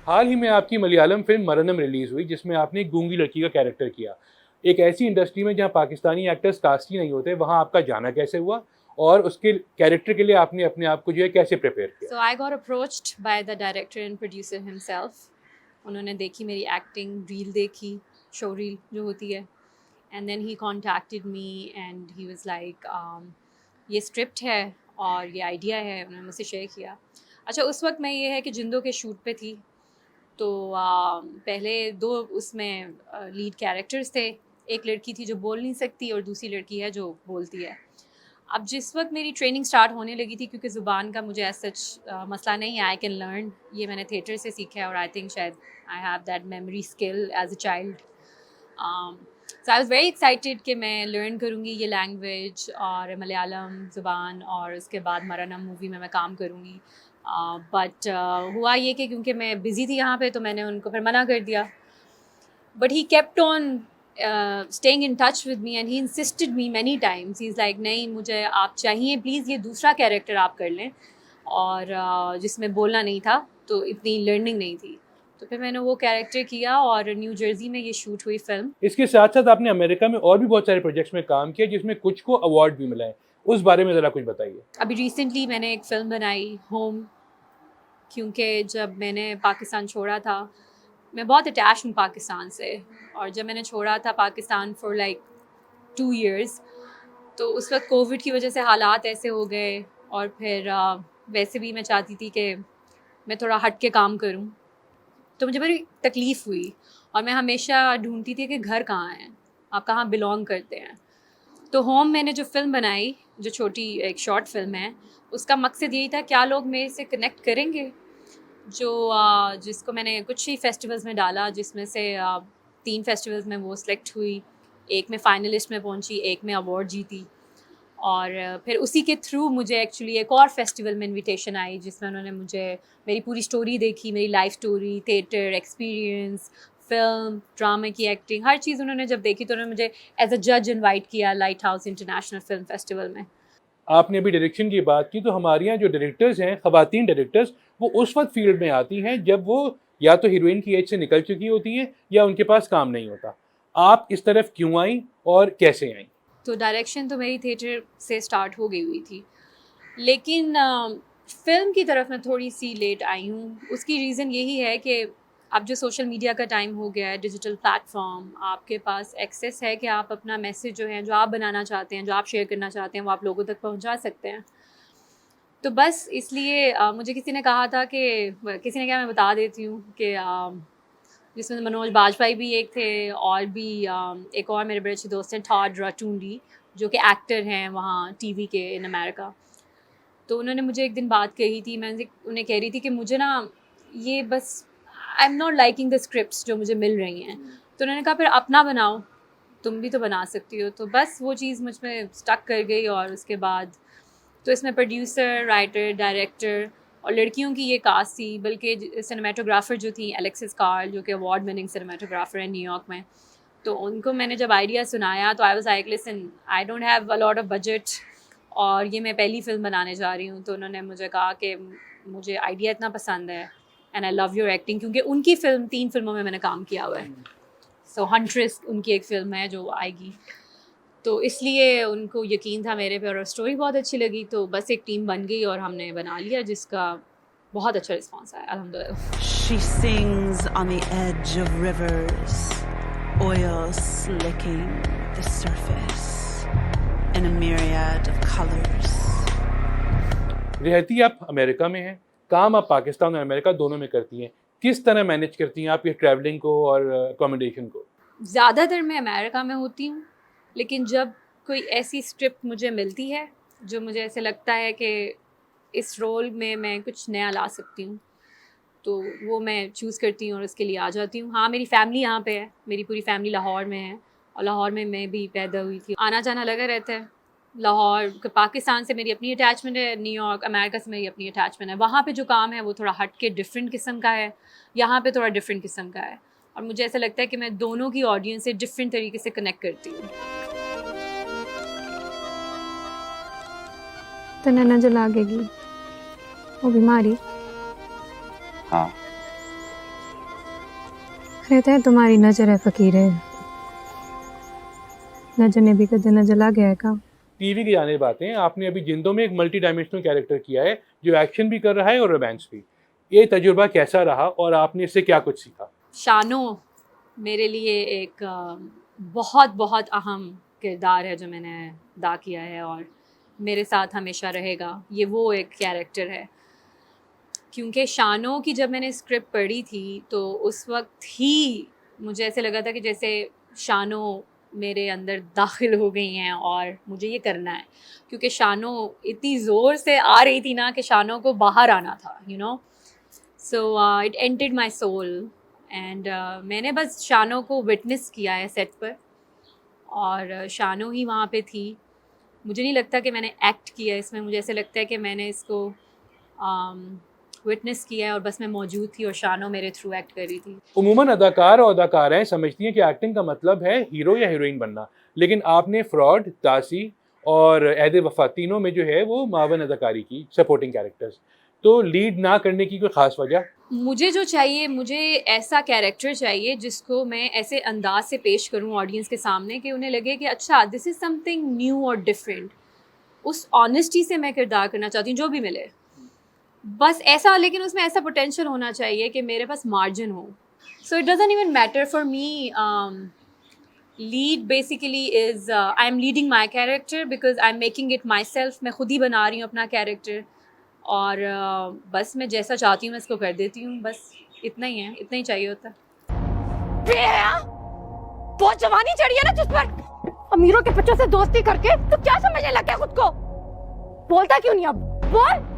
हाल ही में आपकी Malayalam film मरनम release हुई जिसमें आपने एक गूंगी लड़की का कैरेक्टर किया। एक ऐसी इंडस्ट्री में जहां पाकिस्तानी एक्टर्स कास्ट ही नहीं होते, वहां आपका जाना कैसे हुआ और उसके कैरेक्टर के लिए आपने अपने आप को जो है कैसे प्रिपेयर किया? So I got approached by the director and producer himself. उन्होंने देखी मेरी एक्टिंग, रील देखी, शो रील जो होती है, and then he contacted me and he was like ये स्क्रिप्ट है और ये आइडिया है, उन्होंने मुझसे शेयर किया। अच्छा, उस वक्त मैं ये है कि जिंदों के शूट पे थी, तो पहले दो उसमें लीड कैरेक्टर्स थे। एक लड़की थी जो बोल नहीं सकती और दूसरी लड़की है जो बोलती है। अब जिस वक्त मेरी ट्रेनिंग स्टार्ट होने लगी थी, क्योंकि ज़ुबान का मुझे एज सच मसला नहीं है, आई कैन लर्न, ये मैंने थिएटर से सीखा है और आई थिंक शायद I have that memory skill as a child. So I was very excited कि मैं लर्न करूँगी ये लैंग्वेज और मलयालम ज़ुबान, और उसके बाद मरनम मूवी में मैं काम करूँगी। बट हुआ ये कि क्योंकि मैं बिज़ी थी यहाँ पे, तो मैंने उनको फिर मना कर दिया। But he kept on staying in touch with me and he insisted me many times. He's like, नहीं, मुझे आप चाहिए, प्लीज़ ये दूसरा कैरेक्टर आप कर लें, और जिसमें बोलना नहीं था तो इतनी लर्निंग नहीं थी। तो फिर मैंने वो कैरेक्टर किया और न्यू जर्सी में ये शूट हुई फिल्म। इसके साथ साथ आपने अमेरिका में और भी बहुत सारे प्रोजेक्ट्स में काम किया जिसमें कुछ को अवार्ड भी मिला है, उस बारे में ज़रा कुछ बताइए। अभी रिसेंटली मैंने एक फ़िल्म बनाई, होम, क्योंकि जब मैंने पाकिस्तान छोड़ा था, मैं बहुत अटैच हूँ पाकिस्तान से, और जब मैंने छोड़ा था पाकिस्तान फॉर लाइक 2 years, तो उस वक्त कोविड की वजह से हालात ऐसे हो गए, और फिर वैसे भी मैं चाहती थी कि मैं थोड़ा हट के काम करूं, तो मुझे बड़ी तकलीफ़ हुई, और मैं हमेशा ढूंढती थी कि घर कहाँ है, आप कहाँ बिलोंग करते हैं। तो होम मैंने जो फ़िल्म बनाई, जो छोटी एक शॉर्ट फिल्म है, उसका मकसद यही था क्या लोग मेरे से कनेक्ट करेंगे, जो जिसको मैंने कुछ ही फेस्टिवल्स में डाला, जिसमें से 3 फेस्टिवल्स में वो सेलेक्ट हुई, एक में फाइनलिस्ट में पहुंची, एक में अवार्ड जीती, और फिर उसी के थ्रू मुझे एक्चुअली एक और फेस्टिवल में इनविटेशन आई, जिसमें उन्होंने मुझे मेरी पूरी स्टोरी देखी, मेरी life story, theatre experience, film, ड्रामे की एक्टिंग, हर चीज़ उन्होंने जब देखी, तो उन्होंने मुझे एज अ जज इनवाइट किया light house international film festival में। आपने अभी डायरेक्शन की बात की, तो हमारे यहाँ जो डायरेक्टर्स हैं, खवातीन डायरेक्टर्स, वो उस वक्त फील्ड में आती हैं जब वो या तो हीरोइन की एज से निकल चुकी होती हैं या उनके पास काम नहीं होता। आप इस तरफ क्यों आई और कैसे आई? तो डायरेक्शन तो मेरी थिएटर से स्टार्ट हो गई हुई थी, लेकिन फ़िल्म की तरफ मैं थोड़ी सी लेट आई हूँ। उसकी रीज़न यही है कि अब जो सोशल मीडिया का टाइम हो गया है, डिजिटल प्लेटफॉर्म, आपके पास एक्सेस है कि आप अपना मैसेज जो है, जो आप बनाना चाहते हैं, जो आप शेयर करना चाहते हैं, वो आप लोगों तक पहुंचा सकते हैं। तो बस इसलिए मुझे किसी ने कहा था कि किसी ने क्या, मैं बता देती हूँ कि जिसमें मनोज बाजपेयी भी एक थे, और भी एक और मेरे बड़े अच्छे दोस्त हैं, टॉड रटूंडी, जो कि एक्टर हैं वहाँ टीवी के इन अमेरिका। तो उन्होंने मुझे एक दिन बात कही थी, मैं उन्हें कह रही थी कि मुझे ना ये बस I am not liking the scripts जो मुझे मिल रही हैं। तो उन्होंने कहा फिर अपना बनाओ, तुम भी तो बना सकती हो। तो बस वो चीज़ मुझ में स्टक कर गई, और उसके बाद तो इसमें प्रोड्यूसर, राइटर, डायरेक्टर और लड़कियों की ये कास्ट थी, बल्कि सिनेमाटोग्राफर जो थी एलेक्सिस कार्ल, जो कि अवार्ड विनिंग सिनेमाटोग्राफर है न्यूयॉर्क में। तो उनको मैंने जब आइडिया सुनाया, तो I was like, listen, I don't have a lot of budget, और ये मैं पहली फ़िल्म बनाने जा रही हूँ। तो उन्होंने मुझे कहा कि मुझे आइडिया इतना पसंद है and I love your acting, क्योंकि उनकी फ़िल्म 3 फ़िल्मों में मैंने काम किया हुआ है। सो हंट्रेस उनकी एक फ़िल्म है जो आएगी, तो इसलिए उनको यकीन था मेरे पे, और स्टोरी बहुत अच्छी लगी, तो बस एक टीम बन गई और हमने बना लिया, जिसका बहुत अच्छा रिस्पॉन्स आया अल्हम्दुलिल्लाह। She sings on the edge of rivers, oil slicking the surface in a myriad of colors. रहती आप अमेरिका में हैं, काम आप पाकिस्तान और अमेरिका दोनों में करती हैं। किस तरह मैनेज करती हैं आप ये ट्रैवलिंग को और अकोमोडेशन को? ज़्यादातर मैं अमेरिका में होती हूँ, लेकिन जब कोई ऐसी स्क्रिप्ट मुझे मिलती है जो मुझे ऐसे लगता है कि इस रोल में मैं कुछ नया ला सकती हूँ, तो वो मैं चूज़ करती हूँ और उसके लिए आ जाती हूँ। हाँ, मेरी फ़ैमिली यहाँ पे है, मेरी पूरी फ़ैमिली लाहौर में है, और लाहौर में मैं भी पैदा हुई थी। आना जाना लगा रहता है। लाहौर पाकिस्तान से मेरी अपनी अटैचमेंट है, न्यूयॉर्क अमेरिका से मेरी अपनी अटैचमेंट है। वहाँ पे जो काम है वो थोड़ा हट के डिफरेंट किस्म का है, यहाँ पे थोड़ा डिफरेंट किस्म का है, और मुझे ऐसा लगता है कि मैं दोनों की ऑडियंस से डिफरेंट तरीके से कनेक्ट करती हूँ। तो नैना जो लागेगी वो बीमारी। हाँ, कहते हैं तुम्हारी नजर है फकीर है, नजर ने भी कदे नजर ला गया है का। टीवी की जाने बातें, आपने अभी जिंदों में एक मल्टी डायमेंशनल कैरेक्टर किया है जो एक्शन भी कर रहा है और रोमांस भी। ये तजुर्बा कैसा रहा और आपने इससे क्या कुछ सीखा? शानो मेरे लिए एक बहुत बहुत अहम किरदार है जो मैंने अदा किया है और मेरे साथ हमेशा रहेगा। ये वो एक कैरेक्टर है क्योंकि शानो की जब मैंने स्क्रिप्ट पढ़ी थी तो उस वक्त ही मुझे ऐसे लगा था कि जैसे शानो मेरे अंदर दाखिल हो गई हैं और मुझे ये करना है, क्योंकि शानो इतनी ज़ोर से आ रही थी ना कि शानो को बाहर आना था, you know. So it entered my soul and मैंने बस शानो को विटनेस किया है सेट पर और शानो ही वहाँ पे थी। मुझे नहीं लगता कि मैंने एक्ट किया इसमें, मुझे ऐसे लगता है कि मैंने इसको विटनेस किया है और बस मैं मौजूद थी और शानो मेरे थ्रू एक्ट कर रही थी। उमूमन अदाकार और अदाकाराएं समझती हैं कि एक्टिंग का मतलब है हीरो या हीरोइन बनना, लेकिन आपने फ्रॉड, दासी और ऐद वफा तीनों में जो है वो मावन अदाकारी की, सपोर्टिंग कैरेक्टर्स। तो लीड ना करने की कोई ख़ास वजह? मुझे जो चाहिए, मुझे ऐसा कैरेक्टर चाहिए जिसको मैं ऐसे अंदाज से पेश करूं ऑडियंस के सामने कि उन्हें लगे कि अच्छा दिस इज़ समथिंग न्यू और डिफरेंट। उस ऑनेस्टी से मैं किरदार करना चाहती हूँ, जो भी मिले बस ऐसा, लेकिन उसमें ऐसा पोटेंशियल होना चाहिए कि मेरे पास मार्जिन हो। So it doesn't even matter for me. Lead basically is I am leading my character because I am making it my self. मैं खुद ही बना रही हूँ अपना कैरेक्टर और बस मैं जैसा चाहती हूँ मैं इसको कर देती हूँ, बस इतना ही है, इतना ही चाहिए होता है। बहुत जवानी चढ़ी है ना तुझ पर, अमीरों के बच्चों से दोस्ती करके तू क्या समझने लग गया खुद को? बोलता क्यों नहीं अब? बोल।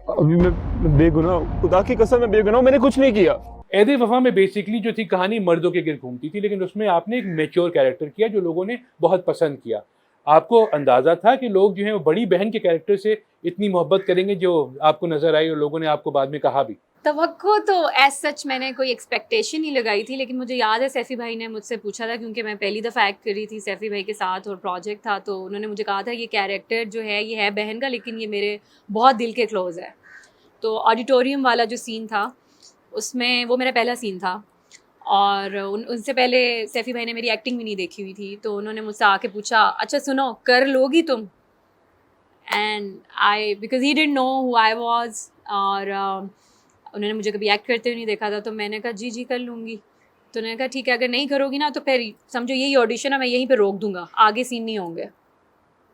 अभी मैं बेगुनाह हूं, खुदा की कसम मैं बेगुनाह हूं, मैंने कुछ नहीं किया। ऐद वफा में बेसिकली जो थी कहानी मर्दों के गिर्द घूमती थी, लेकिन उसमें आपने एक मैच्योर कैरेक्टर किया जो लोगों ने बहुत पसंद किया। आपको अंदाज़ा था कि लोग जो हैं वो बड़ी बहन के कैरेक्टर से इतनी मोहब्बत करेंगे जो आपको नज़र आई और लोगों ने आपको बाद में कहा भी? तवक्को तो एज सच मैंने कोई एक्सपेक्टेशन नहीं लगाई थी, लेकिन मुझे याद है सैफ़ी भाई ने मुझसे पूछा था, क्योंकि मैं पहली दफ़ा एक्ट कर रही थी सैफ़ी भाई के साथ और प्रोजेक्ट था, तो उन्होंने मुझे कहा था ये कैरेक्टर जो है ये है बहन का, लेकिन ये मेरे बहुत दिल के क्लोज़ है। तो ऑडिटोरियम वाला जो सीन था उसमें वो मेरा पहला सीन था और उनसे पहले सैफ़ी भाई ने मेरी एक्टिंग भी नहीं देखी हुई थी, तो उन्होंने मुझसे आके पूछा अच्छा सुनो कर लोगी तुम? And I because he didn't know who I was और उन्होंने मुझे कभी एक्ट करते हुए नहीं देखा था, तो मैंने कहा जी कर लूँगी। तो उन्होंने कहा ठीक है, अगर नहीं करोगी ना तो फिर समझो यही ऑडिशन है, मैं यहीं पे रोक दूँगा, आगे सीन नहीं होंगे।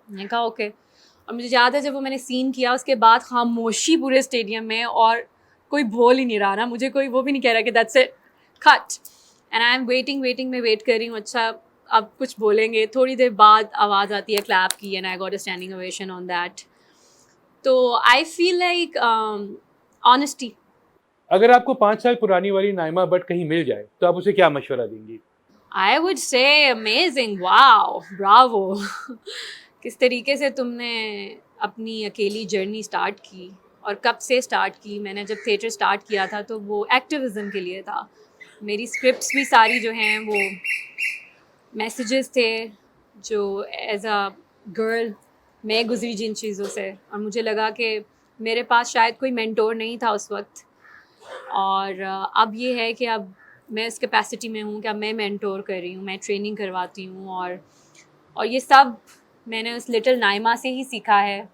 मैंने कहा ओके। और मुझे याद है जब वो मैंने सीन किया उसके बाद खामोशी पूरे स्टेडियम में और कोई बोल ही नहीं रहा ना, मुझे कोई वो भी नहीं कह रहा कि that's it cut, and I am waiting मैं वेट कर रही हूँ अच्छा अब कुछ बोलेंगे। थोड़ी देर बाद आवाज़ आती है क्लैप की and I got a standing ovation on that. तो आई फील लाइक ऑनेस्टी। अगर आपको 5 साल पुरानी वाली नाइमा बट कहीं मिल जाए तो आप उसे क्या मशवरा देंगी? I would say amazing, wow, Bravo. किस तरीके से तुमने अपनी अकेली जर्नी स्टार्ट की और कब से स्टार्ट की? मैंने जब थिएटर स्टार्ट किया था तो वो एक्टिविज़म के लिए था। मेरी स्क्रिप्ट्स भी सारी जो हैं वो मैसेजेस थे जो एज अ गर्ल मैं गुजरी जिन चीज़ों से, और मुझे लगा कि मेरे पास शायद कोई मेंटोर नहीं था उस वक्त, और अब ये है कि अब मैं इस कैपेसिटी में हूँ कि अब मैं मेंटोर कर रही हूँ, मैं ट्रेनिंग करवाती हूँ और ये सब मैंने उस लिटिल नाइमा से ही सीखा है।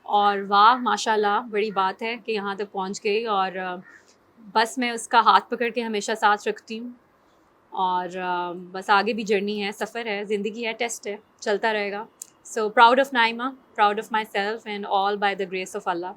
और वाह माशाल्लाह, बड़ी बात है कि यहाँ तक पहुँच गई और बस मैं उसका हाथ पकड़ के हमेशा साथ रखती हूँ और बस आगे भी जर्नी है, सफ़र है, ज़िंदगी है, टेस्ट है, चलता रहेगा। So proud of Naima, proud of my self and all by the grace of Allah.